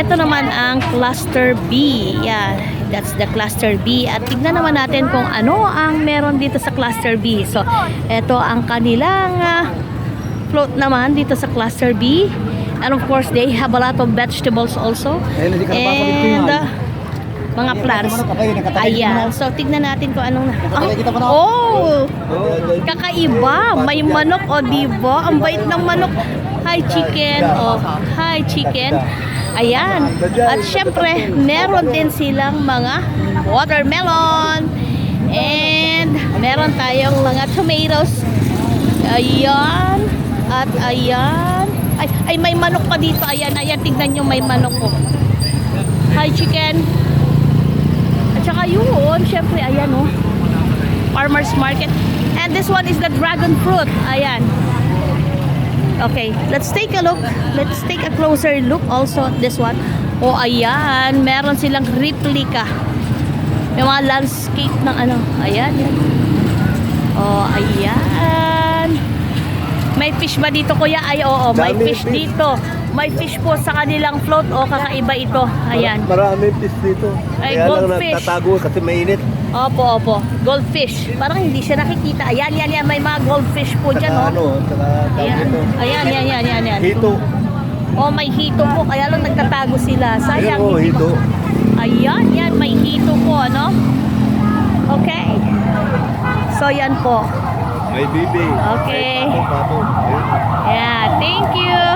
Ito naman ang cluster B. Yan, that's the cluster B. At tignan naman natin kung ano ang meron dito sa cluster B. So, ito ang kanilang float naman dito sa cluster B. And of course, they have a lot of vegetables also. And mga plants. Ayan. So, tignan natin kung anong... Oh! Kakaiba. May manok, o diba? Ang bait ng manok. Hi, chicken. Oh, hi, chicken. Ayan. At syempre, meron din silang mga watermelon. And meron tayong mga tomatoes. Ayan. At ayan. Ay, may manok pa dito. Ayan, ayan. Tignan nyo, may manok ko. Hi, chicken. At saka yun, syempre, ayan oh. Farmer's market. And this one is the dragon fruit. Ayan. Okay, let's take a look. Let's take a closer look also at this one. Oh, ayan. Meron silang replica. May mga landscape ng ano. Ayan, yan. Oh, ayan. May fish ba dito, kuya? Ay, oo. May fish dito. May fish po sa kanilang float. O, kakaiba ito. Ayan. Marami fish dito. Ay, kaya goldfish. lang nagtatago kasi mainit. Opo, opo. Goldfish. Parang hindi siya nakikita. Ayan, yan, yan. May mga goldfish po dyan, oh. Ano, Ayan. Ayan, yan, yan, yan, yan. hito. Oh, may hito po. Kaya lang nagtatago sila. Sayang. Ayun, hindi hito. Ayan, yan. May hito po, ano? Okay. So, yan po. May bibi. Okay. May pato. Yeah, thank you.